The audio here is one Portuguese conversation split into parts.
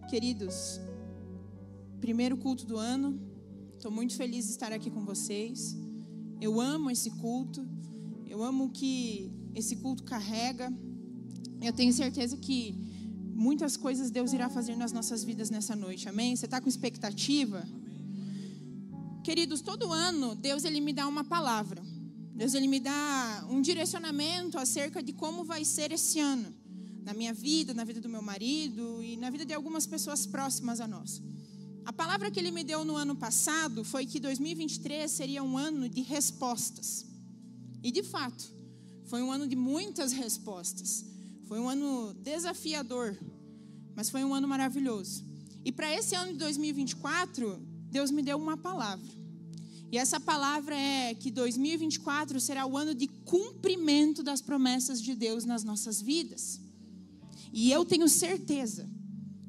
Queridos, primeiro culto do ano, estou muito feliz de estar aqui com vocês. Eu amo esse culto, eu amo o que esse culto carrega. Eu tenho certeza que muitas coisas Deus irá fazer nas nossas vidas nessa noite, amém? Você está com expectativa? Queridos, todo ano Deus ele me dá uma palavra. Deus ele me dá um direcionamento acerca de como vai ser esse ano. Na minha vida, na vida do meu marido e na vida de algumas pessoas próximas a nós. A palavra que ele me deu no ano passado foi que 2023 seria um ano de respostas. E de fato, foi um ano de muitas respostas. Foi um ano desafiador, mas foi um ano maravilhoso. E para esse ano de 2024, Deus me deu uma palavra. E essa palavra é que 2024 será o ano de cumprimento das promessas de Deus nas nossas vidas. E eu tenho certeza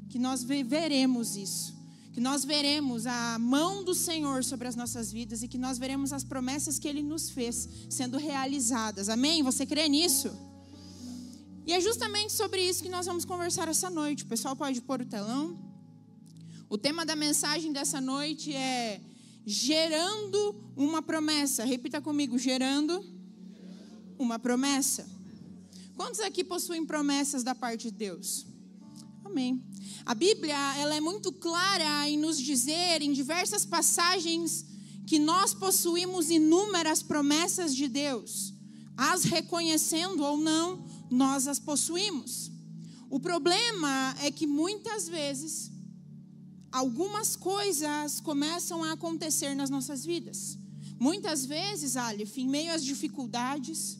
que nós veremos isso. Que nós veremos a mão do Senhor sobre as nossas vidas e que nós veremos as promessas que Ele nos fez sendo realizadas. Amém? Você crê nisso? E é justamente sobre isso que nós vamos conversar essa noite. O pessoal pode pôr o telão. O tema da mensagem dessa noite é gerando uma promessa. Repita comigo, gerando uma promessa. Quantos aqui possuem promessas da parte de Deus? Amém. A Bíblia, ela é muito clara em nos dizer, em diversas passagens, que nós possuímos inúmeras promessas de Deus. As reconhecendo ou não, nós as possuímos. O problema é que muitas vezes, algumas coisas começam a acontecer nas nossas vidas. Muitas vezes, Aleph, em meio às dificuldades,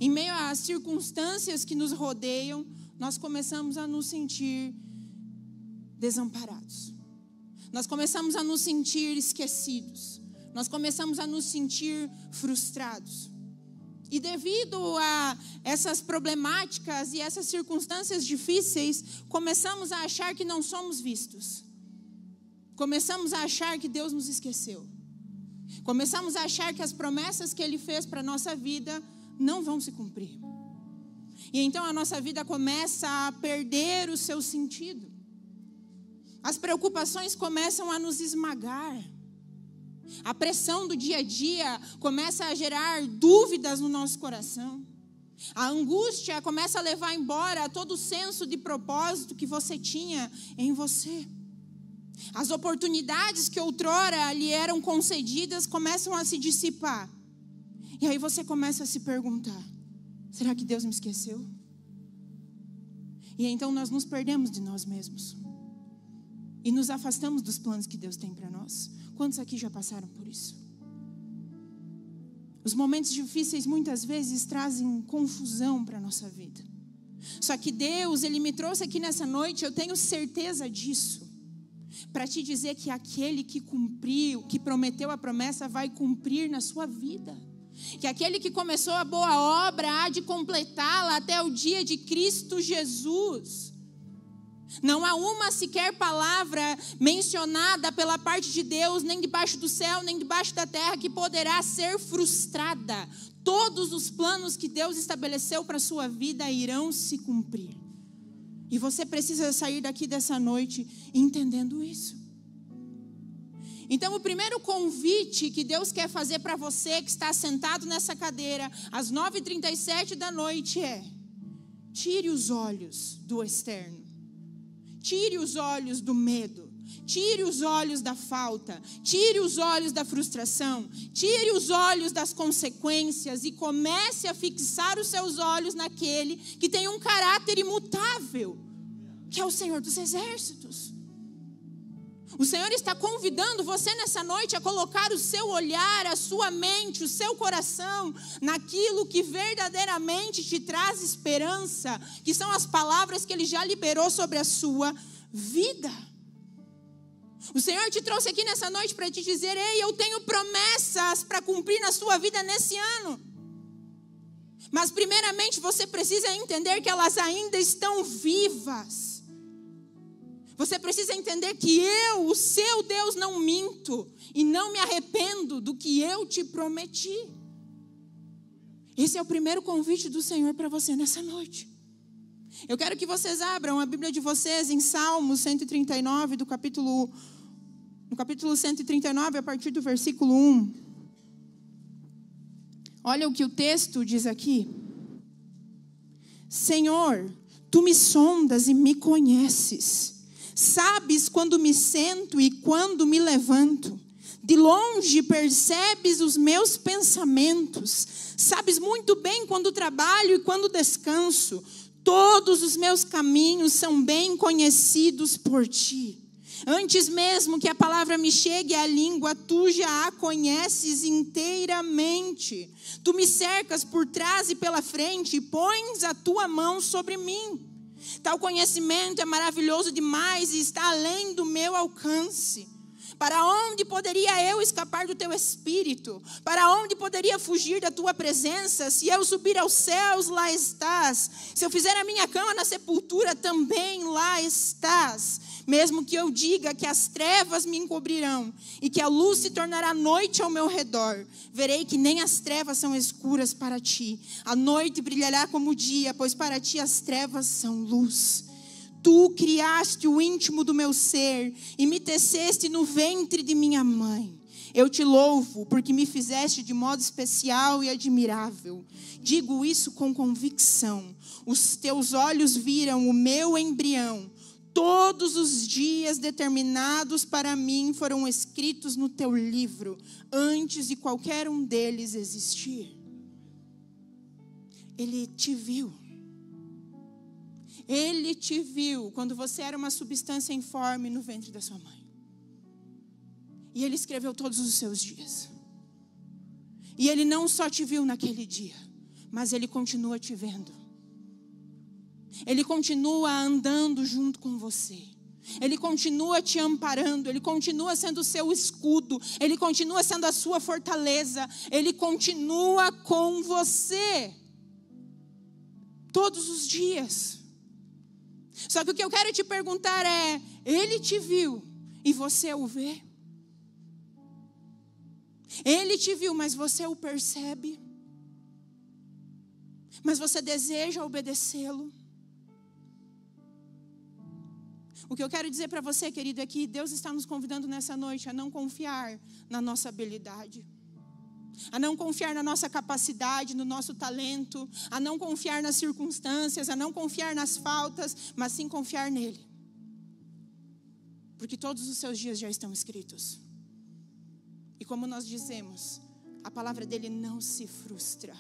em meio às circunstâncias que nos rodeiam, nós começamos a nos sentir desamparados. Nós começamos a nos sentir esquecidos. Nós começamos a nos sentir frustrados. E devido a essas problemáticas e essas circunstâncias difíceis, começamos a achar que não somos vistos. Começamos a achar que Deus nos esqueceu. Começamos a achar que as promessas que Ele fez para a nossa vida não vão se cumprir. E então a nossa vida começa a perder o seu sentido. As preocupações começam a nos esmagar. A pressão do dia a dia começa a gerar dúvidas no nosso coração. A angústia começa a levar embora todo o senso de propósito que você tinha em você. As oportunidades que outrora lhe eram concedidas começam a se dissipar. E aí você começa a se perguntar: será que Deus me esqueceu? E então nós nos perdemos de nós mesmos. E nos afastamos dos planos que Deus tem para nós. Quantos aqui já passaram por isso? Os momentos difíceis muitas vezes trazem confusão para a nossa vida. Só que Deus, Ele me trouxe aqui nessa noite, eu tenho certeza disso, para te dizer que aquele que cumpriu, que prometeu a promessa, vai cumprir na sua vida. Que aquele que começou a boa obra há de completá-la até o dia de Cristo Jesus. Não há uma sequer palavra mencionada pela parte de Deus, nem debaixo do céu, nem debaixo da terra, que poderá ser frustrada. Todos os planos que Deus estabeleceu para a sua vida irão se cumprir. E você precisa sair daqui dessa noite entendendo isso. Então, o primeiro convite que Deus quer fazer para você que está sentado nessa cadeira às 9h37 da noite é: tire os olhos do externo. Tire os olhos do medo. Tire os olhos da falta. Tire os olhos da frustração. Tire os olhos das consequências e comece a fixar os seus olhos naquele que tem um caráter imutável, que é o Senhor dos Exércitos. O Senhor está convidando você nessa noite a colocar o seu olhar, a sua mente, o seu coração naquilo que verdadeiramente te traz esperança, que são as palavras que Ele já liberou sobre a sua vida. O Senhor te trouxe aqui nessa noite para te dizer: ei, eu tenho promessas para cumprir na sua vida nesse ano. Mas primeiramente você precisa entender que elas ainda estão vivas. Você precisa entender que eu, o seu Deus, não minto e não me arrependo do que eu te prometi. Esse é o primeiro convite do Senhor para você nessa noite. Eu quero que vocês abram a Bíblia de vocês em Salmos 139, no capítulo 139, a partir do versículo 1. Olha o que o texto diz aqui. Senhor, tu me sondas e me conheces. Sabes quando me sento e quando me levanto. De longe percebes os meus pensamentos. Sabes muito bem quando trabalho e quando descanso. Todos os meus caminhos são bem conhecidos por ti. Antes mesmo que a palavra me chegue à língua, tu já a conheces inteiramente. Tu me cercas por trás e pela frente e pões a tua mão sobre mim. Tal conhecimento é maravilhoso demais e está além do meu alcance. Para onde poderia eu escapar do teu espírito? Para onde poderia fugir da tua presença? Se eu subir aos céus, lá estás. Se eu fizer a minha cama na sepultura, também lá estás. Mesmo que eu diga que as trevas me encobrirão e que a luz se tornará noite ao meu redor, verei que nem as trevas são escuras para ti. A noite brilhará como o dia, pois para ti as trevas são luz. Tu criaste o íntimo do meu ser e me teceste no ventre de minha mãe. Eu te louvo porque me fizeste de modo especial e admirável. Digo isso com convicção. Os teus olhos viram o meu embrião. Todos os dias determinados para mim foram escritos no teu livro, antes de qualquer um deles existir. Ele te viu. Ele te viu quando você era uma substância informe no ventre da sua mãe. E Ele escreveu todos os seus dias. E Ele não só te viu naquele dia, mas Ele continua te vendo. Ele continua andando junto com você. Ele continua te amparando. Ele continua sendo o seu escudo. Ele continua sendo a sua fortaleza. Ele continua com você. Todos os dias. Só que o que eu quero te perguntar é: Ele te viu e você o vê? Ele te viu, mas você o percebe? Mas você deseja obedecê-lo? O que eu quero dizer para você, querido, é que Deus está nos convidando nessa noite a não confiar na nossa habilidade, a não confiar na nossa capacidade, no nosso talento, a não confiar nas circunstâncias, a não confiar nas faltas, mas sim confiar nele. Porque todos os seus dias já estão escritos. E como nós dizemos, a palavra dele não se frustra,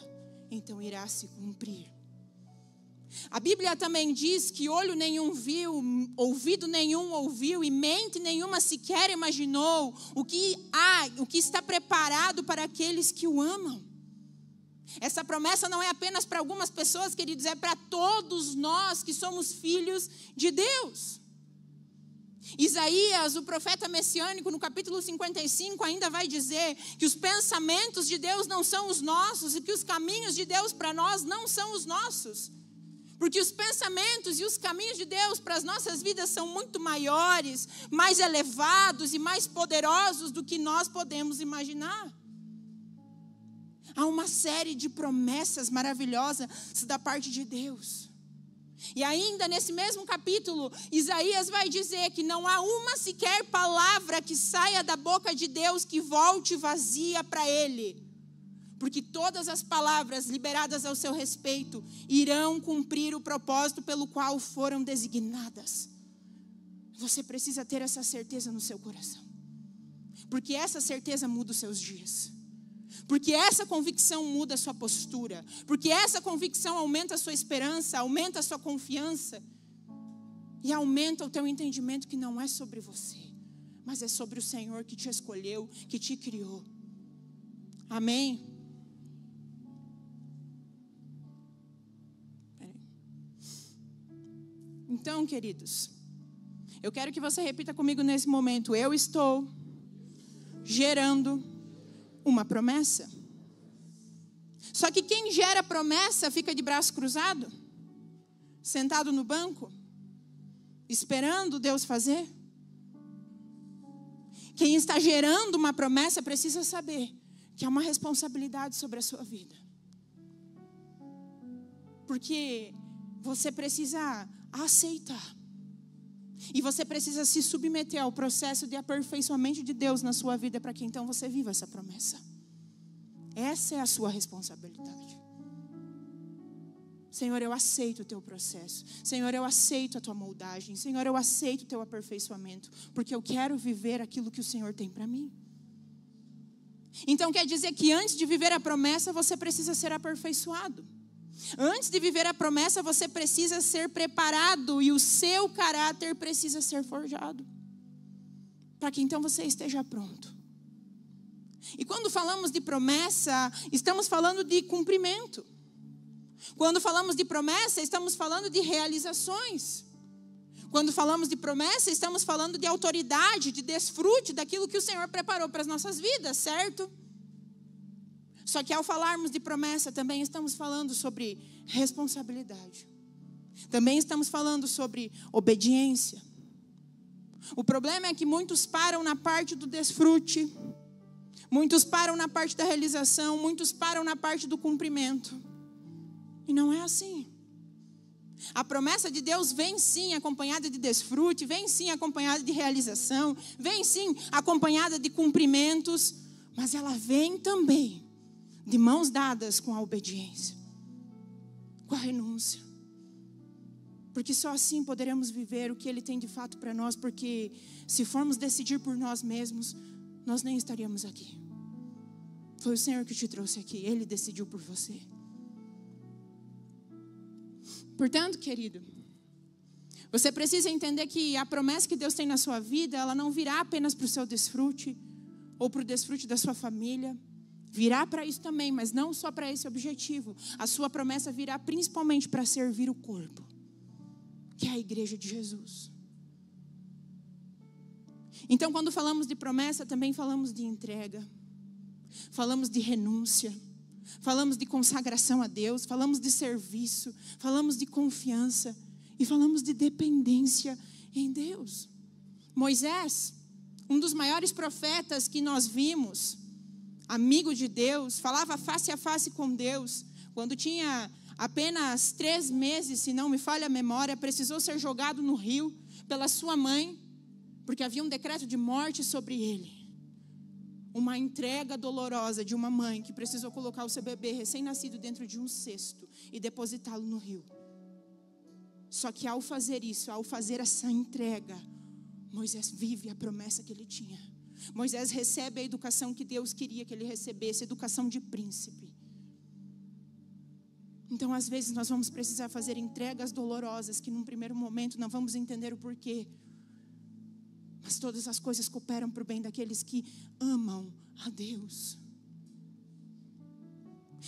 então irá se cumprir. A Bíblia também diz que olho nenhum viu, ouvido nenhum ouviu e mente nenhuma sequer imaginou o que está preparado para aqueles que o amam. Essa promessa não é apenas para algumas pessoas, queridos, é para todos nós que somos filhos de Deus. Isaías, o profeta messiânico, no capítulo 55, ainda vai dizer que os pensamentos de Deus não são os nossos e que os caminhos de Deus para nós não são os nossos. Porque os pensamentos e os caminhos de Deus para as nossas vidas são muito maiores, mais elevados e mais poderosos do que nós podemos imaginar. Há uma série de promessas maravilhosas da parte de Deus. E ainda nesse mesmo capítulo, Isaías vai dizer que não há uma sequer palavra que saia da boca de Deus que volte vazia para Ele. Porque todas as palavras liberadas ao seu respeito irão cumprir o propósito pelo qual foram designadas. Você precisa ter essa certeza no seu coração. Porque essa certeza muda os seus dias. Porque essa convicção muda a sua postura. Porque essa convicção aumenta a sua esperança, aumenta a sua confiança. E aumenta o teu entendimento que não é sobre você, mas é sobre o Senhor que te escolheu, que te criou. Amém? Então, queridos, eu quero que você repita comigo nesse momento: eu estou gerando uma promessa. Só que quem gera promessa fica de braço cruzado, sentado no banco, esperando Deus fazer. Quem está gerando uma promessa precisa saber que há uma responsabilidade sobre a sua vida. Porque você precisa aceitar. E você precisa se submeter ao processo de aperfeiçoamento de Deus na sua vida, para que então você viva essa promessa. Essa é a sua responsabilidade. Senhor, eu aceito o teu processo. Senhor, eu aceito a tua moldagem. Senhor, eu aceito o teu aperfeiçoamento, porque eu quero viver aquilo que o Senhor tem para mim. Então quer dizer que antes de viver a promessa, você precisa ser aperfeiçoado. Antes de viver a promessa, você precisa ser preparado e o seu caráter precisa ser forjado, para que então você esteja pronto. E quando falamos de promessa, estamos falando de cumprimento. Quando falamos de promessa, estamos falando de realizações. Quando falamos de promessa, estamos falando de autoridade, de desfrute daquilo que o Senhor preparou para as nossas vidas, certo? Só que ao falarmos de promessa, também estamos falando sobre responsabilidade. Também estamos falando sobre obediência. O problema é que muitos param na parte do desfrute, muitos param na parte da realização, muitos param na parte do cumprimento. E não é assim. A promessa de Deus vem sim acompanhada de desfrute, vem sim acompanhada de realização, vem sim acompanhada de cumprimentos, mas ela vem também de mãos dadas com a obediência, com a renúncia. Porque só assim poderemos viver o que Ele tem de fato para nós, porque se formos decidir por nós mesmos, nós nem estaríamos aqui. Foi o Senhor que te trouxe aqui, Ele decidiu por você. Portanto, querido, você precisa entender que a promessa que Deus tem na sua vida, ela não virá apenas para o seu desfrute, ou para o desfrute da sua família. Virá para isso também, mas não só para esse objetivo. A sua promessa virá principalmente para servir o corpo, que é a igreja de Jesus. Então, quando falamos de promessa, também falamos de entrega, falamos de renúncia, falamos de consagração a Deus, falamos de serviço, falamos de confiança e falamos de dependência em Deus. Moisés, um dos maiores profetas que nós vimos, amigo de Deus, falava face a face com Deus. Quando tinha apenas 3 meses, se não me falha a memória, precisou ser jogado no rio pela sua mãe, porque havia um decreto de morte sobre ele. Uma entrega dolorosa de uma mãe que precisou colocar o seu bebê recém-nascido dentro de um cesto e depositá-lo no rio. Só que ao fazer isso, ao fazer essa entrega, Moisés vive a promessa que ele tinha. Moisés recebe a educação que Deus queria que ele recebesse, educação de príncipe. Então, às vezes, nós vamos precisar fazer entregas dolorosas, que num primeiro momento não vamos entender o porquê. Mas todas as coisas cooperam para o bem daqueles que amam a Deus.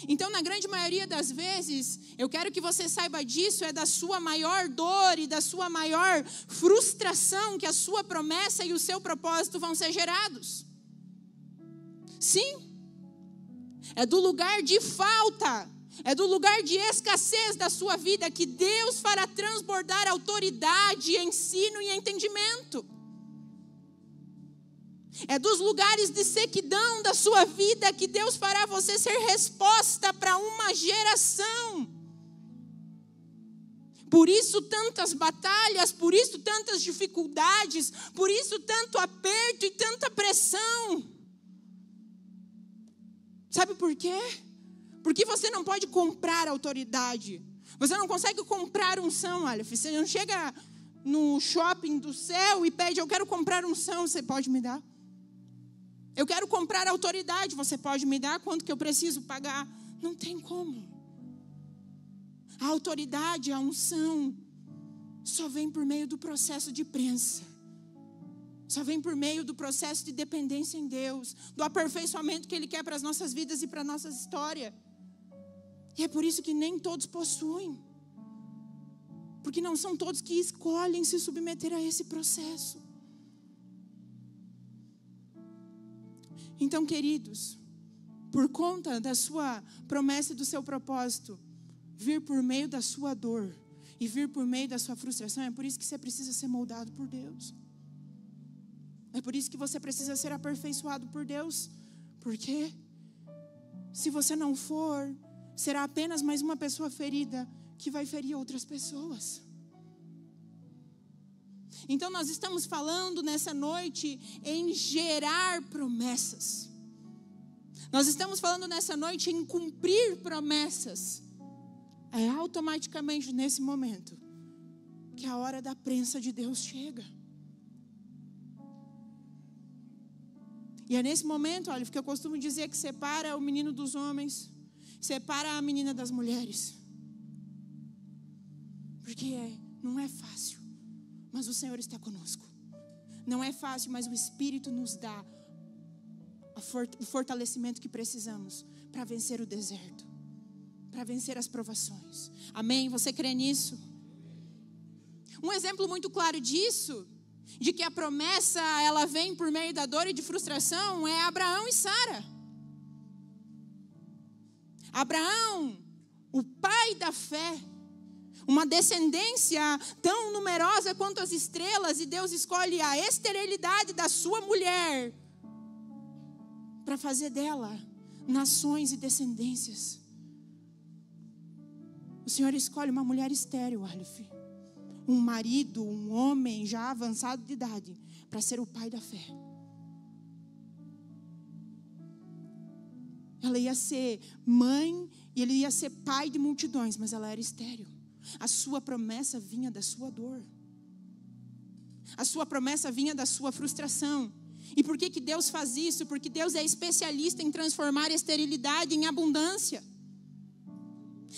Então, na grande maioria das vezes, eu quero que você saiba disso, é da sua maior dor e da sua maior frustração que a sua promessa e o seu propósito vão ser gerados. Sim, é do lugar de falta, é do lugar de escassez da sua vida que Deus fará transbordar autoridade, ensino e entendimento. É dos lugares de sequidão da sua vida que Deus fará você ser resposta para uma geração. Por isso tantas batalhas, por isso tantas dificuldades, por isso tanto aperto e tanta pressão. Sabe por quê? Porque você não pode comprar autoridade. Você não consegue comprar unção, Aleph. Você não chega no shopping do céu e pede, eu quero comprar unção, você pode me dar? Eu quero comprar autoridade, você pode me dar? Quanto que eu preciso pagar? Não tem como. A autoridade, a unção, só vem por meio do processo de prensa. Só vem por meio do processo de dependência em Deus, do aperfeiçoamento que Ele quer para as nossas vidas e para a nossa história. E é por isso que nem todos possuem. Porque não são todos que escolhem se submeter a esse processo. Então, queridos, por conta da sua promessa e do seu propósito, vir por meio da sua dor e vir por meio da sua frustração, é por isso que você precisa ser moldado por Deus. É por isso que você precisa ser aperfeiçoado por Deus. Porque se você não for, será apenas mais uma pessoa ferida que vai ferir outras pessoas. Então nós estamos falando nessa noite em gerar promessas. Nós estamos falando nessa noite em cumprir promessas. É automaticamente nesse momento que a hora da prensa de Deus chega. E é nesse momento, olha, que eu costumo dizer que separa o menino dos homens, separa a menina das mulheres. Porque não é fácil, mas o Senhor está conosco. Não é fácil, mas o Espírito nos dá o fortalecimento que precisamos para vencer o deserto, para vencer as provações. Amém? Você crê nisso? Um exemplo muito claro disso, de que a promessa ela vem por meio da dor e de frustração, é Abraão e Sara. Abraão, o pai da fé, uma descendência tão numerosa quanto as estrelas, e Deus escolhe a esterilidade da sua mulher para fazer dela nações e descendências. O Senhor escolhe uma mulher estéril, Aleph, um marido, um homem já avançado de idade, para ser o pai da fé. Ela ia ser mãe e ele ia ser pai de multidões, mas ela era estéril. A sua promessa vinha da sua dor. A sua promessa vinha da sua frustração. E por que Deus faz isso? Porque Deus é especialista em transformar esterilidade em abundância.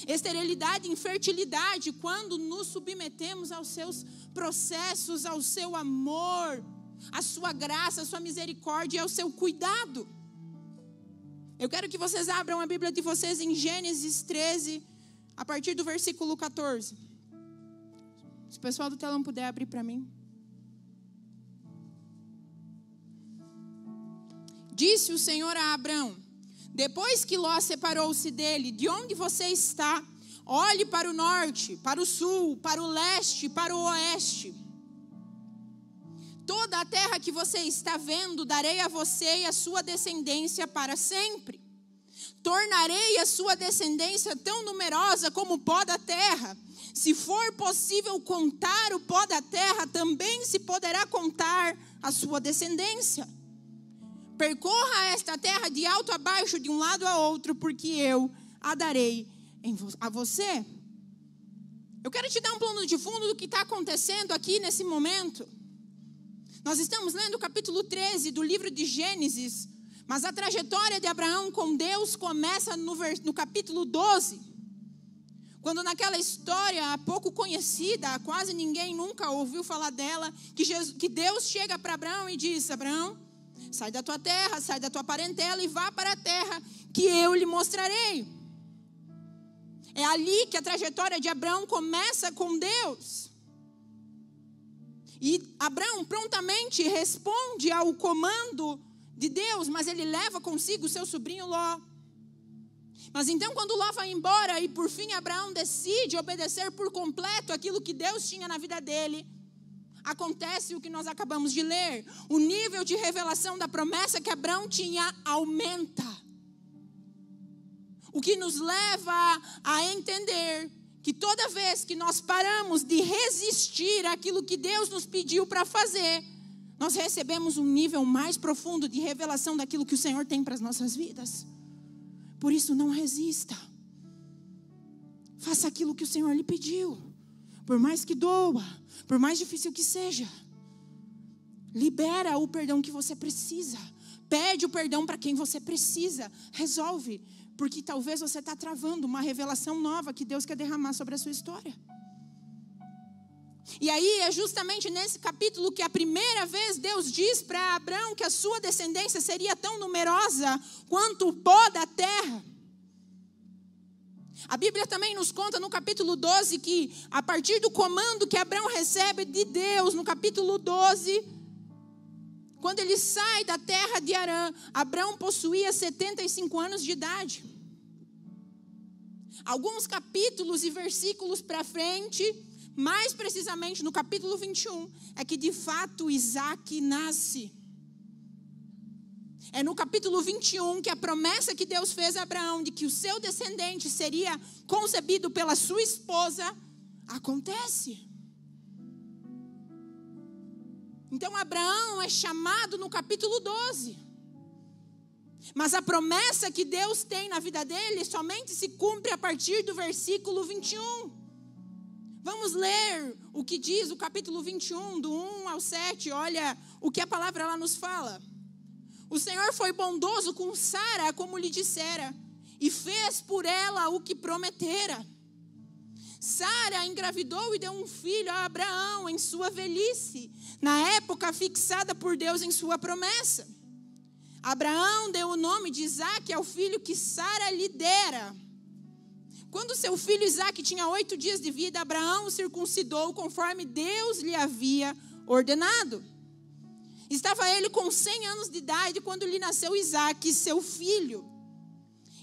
Esterilidade em fertilidade, quando nos submetemos aos seus processos, ao seu amor, à sua graça, à sua misericórdia e ao seu cuidado. Eu quero que vocês abram a Bíblia de vocês em Gênesis 13, a partir do versículo 14. Se o pessoal do telão puder abrir para mim. Disse o Senhor a Abrão: depois que Ló separou-se dele, de onde você está, olhe para o norte, para o sul, para o leste, para o oeste. Toda a terra que você está vendo, darei a você e a sua descendência para sempre. Tornarei a sua descendência tão numerosa como o pó da terra. Se for possível contar o pó da terra, também se poderá contar a sua descendência. Percorra esta terra de alto a baixo, de um lado a outro, porque eu a darei a você. Eu quero te dar um plano de fundo do que está acontecendo aqui nesse momento. Nós estamos lendo o capítulo 13 do livro de Gênesis, mas a trajetória de Abraão com Deus começa no capítulo 12. Quando naquela história pouco conhecida, quase ninguém nunca ouviu falar dela, que Deus chega para Abraão e diz: Abraão, sai da tua terra, sai da tua parentela e vá para a terra que eu lhe mostrarei. É ali que a trajetória de Abraão começa com Deus. E Abraão prontamente responde ao comando de Deus, mas ele leva consigo o seu sobrinho Ló. Mas então, quando Ló vai embora e por fim Abraão decide obedecer por completo aquilo que Deus tinha na vida dele, acontece o que nós acabamos de ler. O nível de revelação da promessa que Abraão tinha aumenta. O que nos leva a entender que toda vez que nós paramos de resistir àquilo que Deus nos pediu para fazer, nós recebemos um nível mais profundo de revelação daquilo que o Senhor tem para as nossas vidas. Por isso, não resista. Faça aquilo que o Senhor lhe pediu. Por mais que doa, por mais difícil que seja. Libera o perdão que você precisa. Pede o perdão para quem você precisa. Resolve. Porque talvez você está travando uma revelação nova que Deus quer derramar sobre a sua história. E aí é justamente nesse capítulo que a primeira vez Deus diz para Abraão que a sua descendência seria tão numerosa quanto o pó da terra. A Bíblia também nos conta no capítulo 12 que a partir do comando que Abraão recebe de Deus, no capítulo 12, quando ele sai da terra de Harã, Abraão possuía 75 anos de idade. Alguns capítulos e versículos para frente, mais precisamente no capítulo 21, é que de fato Isaac nasce. É no capítulo 21 que a promessa que Deus fez a Abraão de que o seu descendente seria concebido pela sua esposa acontece. Então Abraão é chamado no capítulo 12. Mas a promessa que Deus tem na vida dele somente se cumpre a partir do versículo 21. Vamos ler o que diz o capítulo 21, do 1 ao 7. Olha o que a palavra lá nos fala. O Senhor foi bondoso com Sara, como lhe dissera, e fez por ela o que prometera. Sara engravidou e deu um filho a Abraão em sua velhice, na época fixada por Deus em sua promessa. Abraão deu o nome de Isaque ao filho que Sara lhe dera. Quando seu filho Isaque tinha 8 dias de vida, Abraão o circuncidou conforme Deus lhe havia ordenado. Estava ele com 100 anos de idade quando lhe nasceu Isaque, seu filho.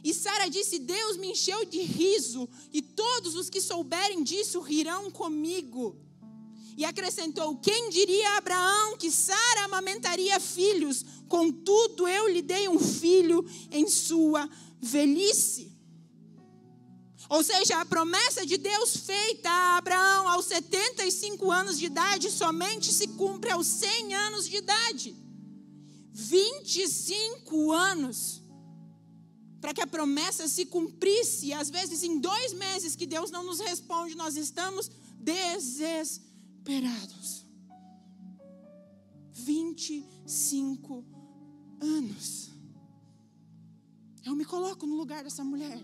E Sara disse: Deus me encheu de riso, e todos os que souberem disso rirão comigo. E acrescentou: quem diria a Abraão que Sara amamentaria filhos? Contudo, eu lhe dei um filho em sua velhice. Ou seja, a promessa de Deus feita a Abraão aos 75 anos de idade somente se cumpre aos 100 anos de idade. 25 anos para que a promessa se cumprisse. E às vezes em 2 meses que Deus não nos responde, nós estamos desesperados. 25 anos. Eu me coloco no lugar dessa mulher.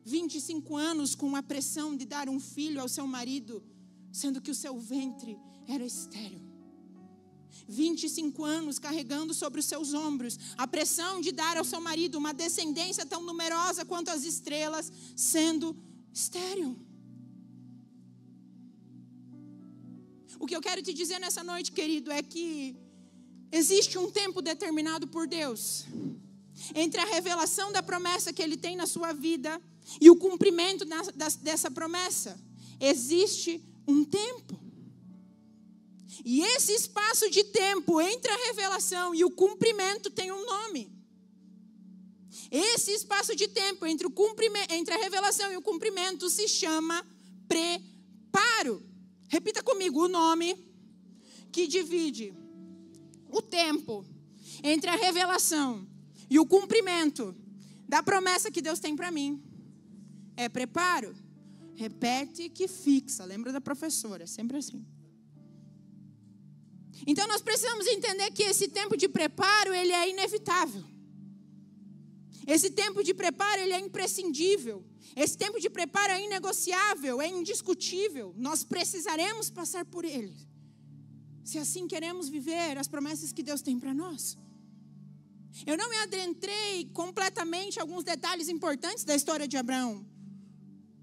25 anos com a pressão de dar um filho ao seu marido, sendo que o seu ventre era estéril. 25 anos carregando sobre os seus ombros a pressão de dar ao seu marido uma descendência tão numerosa quanto as estrelas, sendo estéril. O que eu quero te dizer nessa noite, querido, é que existe um tempo determinado por Deus entre a revelação da promessa que Ele tem na sua vida e o cumprimento dessa promessa. Existe um tempo. E esse espaço de tempo entre a revelação e o cumprimento tem um nome. Esse espaço de tempo entre a revelação e o cumprimento se chama preparo. Repita comigo o nome que divide o tempo entre a revelação e o cumprimento da promessa que Deus tem para mim. É preparo. Repete que fixa. Lembra da professora, sempre assim. Então nós precisamos entender que esse tempo de preparo, ele é inevitável. Esse tempo de preparo, ele é imprescindível. Esse tempo de preparo é inegociável, é indiscutível. Nós precisaremos passar por ele, se assim queremos viver as promessas que Deus tem para nós. Eu não me adentrei completamente em alguns detalhes importantes da história de Abraão,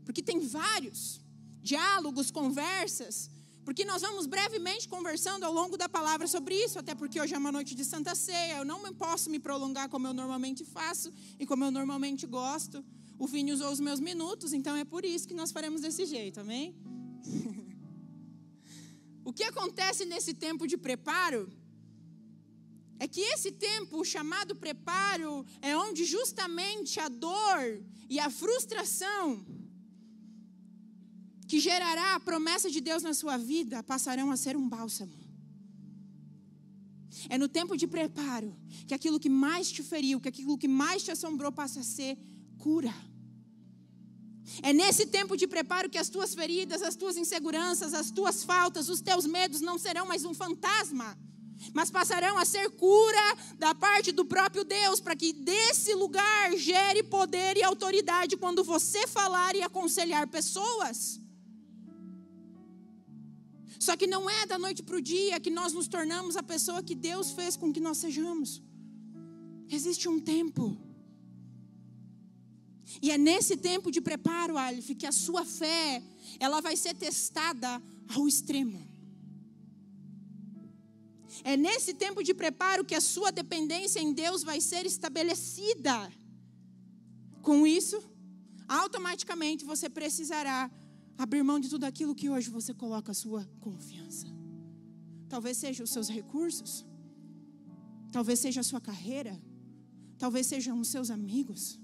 porque tem vários diálogos, conversas, porque nós vamos brevemente conversando ao longo da palavra sobre isso, até porque hoje é uma noite de Santa Ceia, eu não posso me prolongar como eu normalmente faço e como eu normalmente gosto. O Vini usou os meus minutos, então é por isso que nós faremos desse jeito, amém? O que acontece nesse tempo de preparo é que esse tempo, chamado preparo, é onde justamente a dor e a frustração que gerará a promessa de Deus na sua vida passarão a ser um bálsamo. É no tempo de preparo que aquilo que mais te feriu, que aquilo que mais te assombrou passa a ser cura. É nesse tempo de preparo que as tuas feridas, as tuas inseguranças, as tuas faltas, os teus medos não serão mais um fantasma, mas passarão a ser cura da parte do próprio Deus, para que desse lugar gere poder e autoridade quando você falar e aconselhar pessoas. Só que não é da noite para o dia que nós nos tornamos a pessoa que Deus fez com que nós sejamos. Existe um tempo. E é nesse tempo de preparo, Aleph, que a sua fé, ela vai ser testada ao extremo. É nesse tempo de preparo que a sua dependência em Deus vai ser estabelecida. Com isso, automaticamente você precisará abrir mão de tudo aquilo que hoje você coloca a sua confiança. Talvez sejam os seus recursos. Talvez seja a sua carreira. Talvez sejam os seus amigos.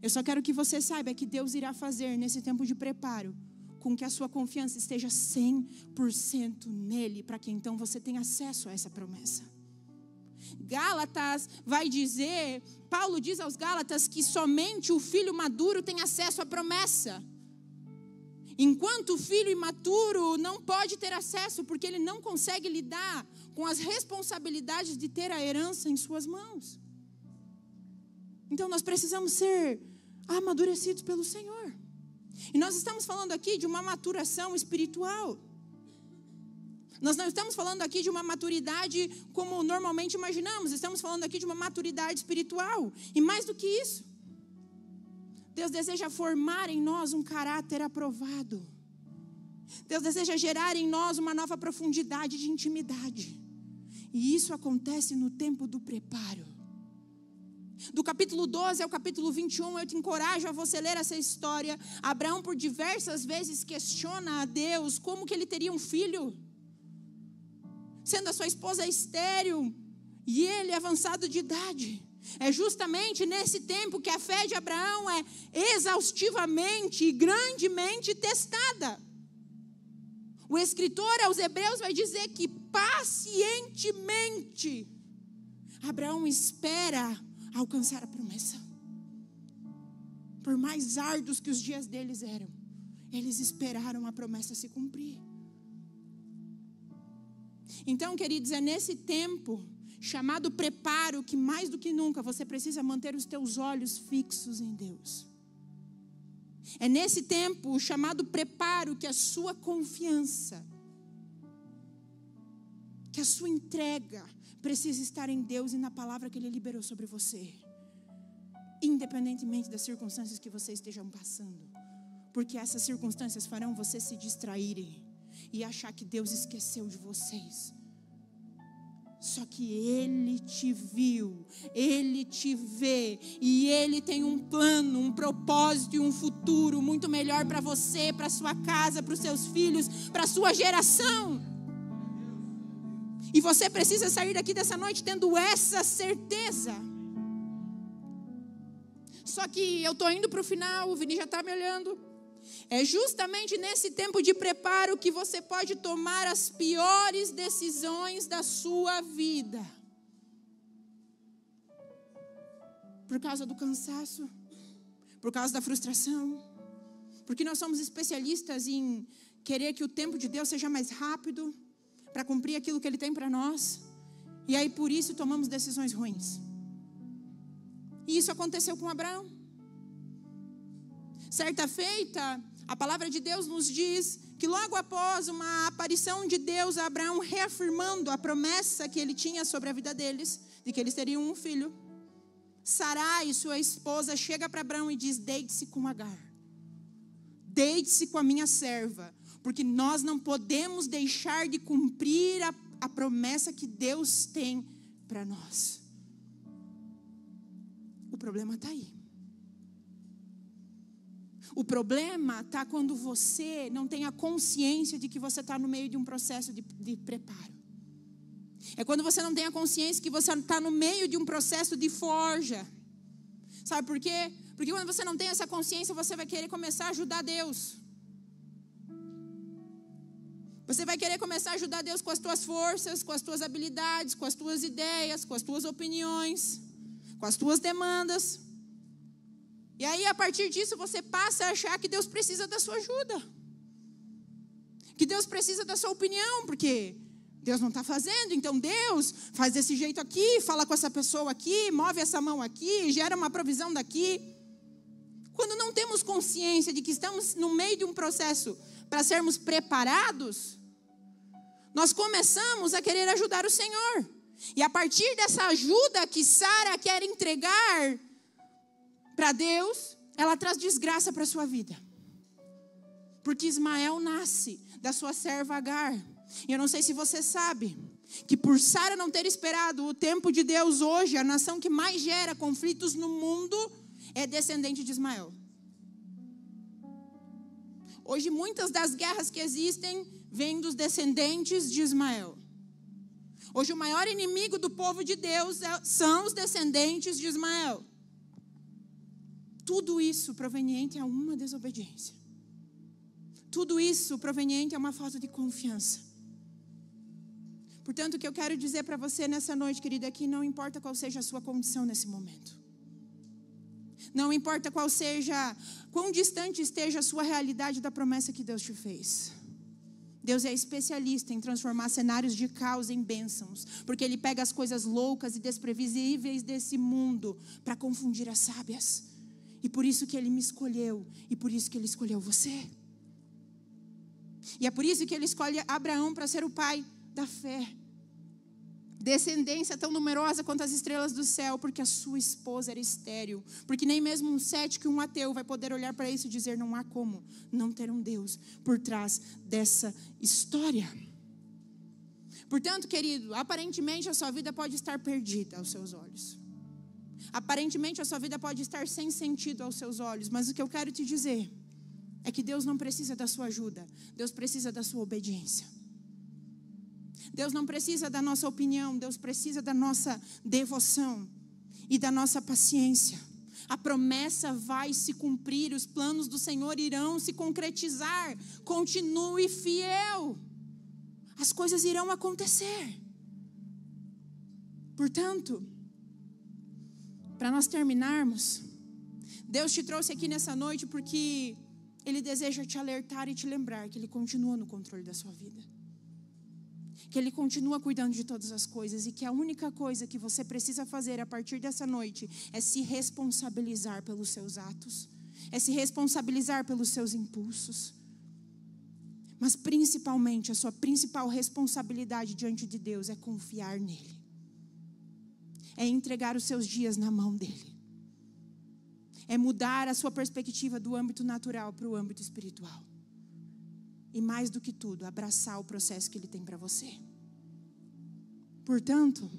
Eu só quero que você saiba que Deus irá fazer nesse tempo de preparo com que a sua confiança esteja 100% nele, para que então você tenha acesso a essa promessa. Gálatas vai dizer, Paulo diz aos Gálatas que somente o filho maduro tem acesso à promessa. Enquanto o filho imaturo não pode ter acesso, porque ele não consegue lidar com as responsabilidades de ter a herança em suas mãos. Então nós precisamos ser amadurecidos pelo Senhor. E nós estamos falando aqui de uma maturação espiritual. Nós não estamos falando aqui de uma maturidade como normalmente imaginamos. Estamos falando aqui de uma maturidade espiritual. E mais do que isso, Deus deseja formar em nós um caráter aprovado. Deus deseja gerar em nós uma nova profundidade de intimidade. E isso acontece no tempo do preparo. Do capítulo 12 ao capítulo 21, eu te encorajo a você ler essa história. Abraão por diversas vezes questiona a Deus como que ele teria um filho, sendo a sua esposa estéril e ele avançado de idade. É justamente nesse tempo que a fé de Abraão é exaustivamente e grandemente testada. O escritor aos Hebreus vai dizer que pacientemente Abraão espera alcançar a promessa. Por mais árduos que os dias deles eram, eles esperaram a promessa se cumprir. Então, queridos, é nesse tempo chamado preparo que mais do que nunca você precisa manter os teus olhos fixos em Deus. É nesse tempo chamado preparo que a sua confiança, que a sua entrega precisa estar em Deus e na palavra que Ele liberou sobre você, independentemente das circunstâncias que você esteja passando, porque essas circunstâncias farão você se distraírem e achar que Deus esqueceu de vocês. Só que Ele te viu, Ele te vê, e Ele tem um plano, um propósito e um futuro muito melhor para você, para sua casa, para os seus filhos, para a sua geração. E você precisa sair daqui dessa noite tendo essa certeza. Só que eu estou indo para o final, o Vini já está me olhando. É justamente nesse tempo de preparo que você pode tomar as piores decisões da sua vida. Por causa do cansaço, por causa da frustração, porque nós somos especialistas em querer que o tempo de Deus seja mais rápido, para cumprir aquilo que Ele tem para nós. E aí por isso tomamos decisões ruins. E isso aconteceu com Abraão. Certa feita, a palavra de Deus nos diz que logo após uma aparição de Deus a Abraão, reafirmando a promessa que ele tinha sobre a vida deles, de que eles teriam um filho, Sarai, sua esposa, chega para Abraão e diz: deite-se com Agar, deite-se com a minha serva, porque nós não podemos deixar de cumprir a promessa que Deus tem para nós. O problema está aí. O problema está quando você não tem a consciência de que você está no meio de um processo de preparo. É quando você não tem a consciência que você está no meio de um processo de forja. Sabe por quê? Porque quando você não tem essa consciência, você vai querer começar a ajudar Deus. Você vai querer começar a ajudar Deus com as tuas forças, com as tuas habilidades, com as tuas ideias, com as tuas opiniões, com as tuas demandas. E aí, a partir disso, você passa a achar que Deus precisa da sua ajuda. Que Deus precisa da sua opinião, porque Deus não está fazendo. Então, Deus faz desse jeito aqui, fala com essa pessoa aqui, move essa mão aqui, gera uma provisão daqui. Quando não temos consciência de que estamos no meio de um processo para sermos preparados, nós começamos a querer ajudar o Senhor. E a partir dessa ajuda que Sara quer entregar para Deus, ela traz desgraça para a sua vida. Porque Ismael nasce da sua serva Agar. E eu não sei se você sabe que por Sara não ter esperado o tempo de Deus hoje, a nação que mais gera conflitos no mundo é descendente de Ismael. Hoje muitas das guerras que existem vêm dos descendentes de Ismael. Hoje o maior inimigo do povo de Deus são os descendentes de Ismael. Tudo isso proveniente a uma desobediência. Tudo isso proveniente a uma falta de confiança. Portanto, o que eu quero dizer para você nessa noite, querida, é que não importa qual seja a sua condição nesse momento. Não importa quão distante esteja a sua realidade da promessa que Deus te fez. Deus é especialista em transformar cenários de caos em bênçãos, porque Ele pega as coisas loucas e desprevisíveis desse mundo para confundir as sábias. E por isso que Ele me escolheu, e por isso que Ele escolheu você. E é por isso que Ele escolhe Abraão para ser o pai da fé. Descendência tão numerosa quanto as estrelas do céu, porque a sua esposa era estéril. Porque nem mesmo um cético e um ateu vai poder olhar para isso e dizer: não há como não ter um Deus por trás dessa história. Portanto, querido, aparentemente a sua vida pode estar perdida aos seus olhos. Aparentemente a sua vida pode estar sem sentido aos seus olhos. Mas o que eu quero te dizer é que Deus não precisa da sua ajuda. Deus precisa da sua obediência. Deus não precisa da nossa opinião. Deus precisa da nossa devoção e da nossa paciência. A promessa vai se cumprir. Os planos do Senhor irão se concretizar. Continue fiel. As coisas irão acontecer. Portanto, para nós terminarmos, Deus te trouxe aqui nessa noite porque Ele deseja te alertar e te lembrar que Ele continua no controle da sua vida. Que Ele continua cuidando de todas as coisas e que a única coisa que você precisa fazer a partir dessa noite é se responsabilizar pelos seus atos, é se responsabilizar pelos seus impulsos. Mas principalmente, a sua principal responsabilidade diante de Deus é confiar nele. É entregar os seus dias na mão dele. É mudar a sua perspectiva do âmbito natural para o âmbito espiritual. E mais do que tudo, abraçar o processo que ele tem para você. Portanto,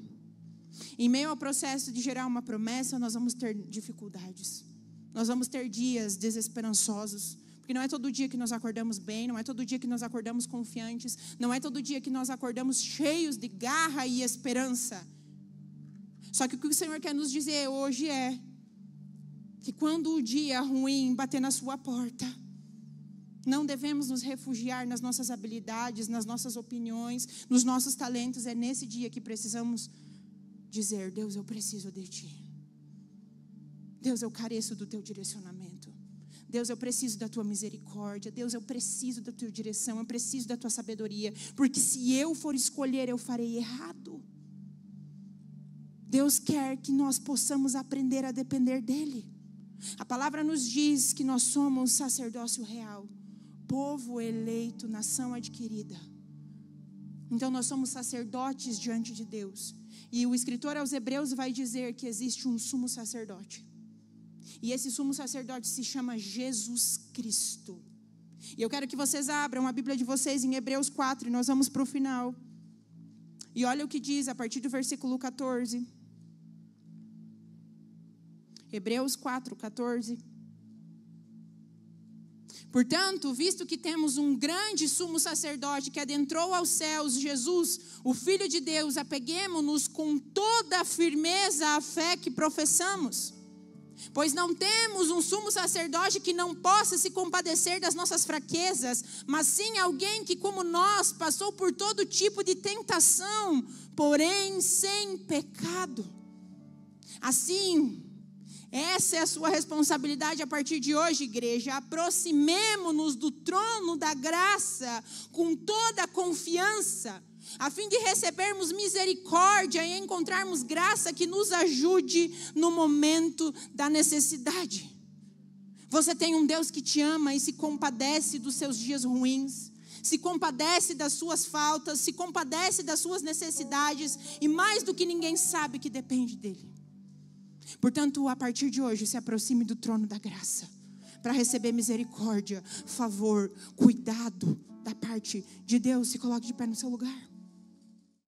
em meio ao processo de gerar uma promessa, nós vamos ter dificuldades. Nós vamos ter dias desesperançosos. Porque não é todo dia que nós acordamos bem, não é todo dia que nós acordamos confiantes, não é todo dia que nós acordamos cheios de garra e esperança. Só que o que o Senhor quer nos dizer hoje é que quando o dia ruim bater na sua porta, não devemos nos refugiar nas nossas habilidades, nas nossas opiniões, nos nossos talentos. É nesse dia que precisamos dizer: Deus, eu preciso de Ti. Deus, eu careço do Teu direcionamento. Deus, eu preciso da Tua misericórdia. Deus, eu preciso da Tua direção. Eu preciso da Tua sabedoria. Porque se eu for escolher, eu farei errado. Deus quer que nós possamos aprender a depender dEle. A palavra nos diz que nós somos sacerdócio real, povo eleito, nação adquirida. Então nós somos sacerdotes diante de Deus. E o escritor aos Hebreus vai dizer que existe um sumo sacerdote. E esse sumo sacerdote se chama Jesus Cristo. E eu quero que vocês abram a Bíblia de vocês em Hebreus 4, e nós vamos para o final. E olha o que diz a partir do versículo 14. Hebreus 4, 14. Portanto, visto que temos um grande sumo sacerdote que adentrou aos céus, Jesus, o Filho de Deus, apeguemo-nos com toda a firmeza à fé que professamos. Pois não temos um sumo sacerdote que não possa se compadecer das nossas fraquezas, mas sim alguém que, como nós, passou por todo tipo de tentação, porém sem pecado. Assim, essa é a sua responsabilidade a partir de hoje, igreja. Aproximemo-nos do trono da graça com toda a confiança, a fim de recebermos misericórdia e encontrarmos graça que nos ajude no momento da necessidade. Você tem um Deus que te ama e se compadece dos seus dias ruins, se compadece das suas faltas, se compadece das suas necessidades e mais do que ninguém sabe que depende dele. Portanto, a partir de hoje, se aproxime do trono da graça para receber misericórdia, favor, cuidado da parte de Deus. Se coloque de pé no seu lugar.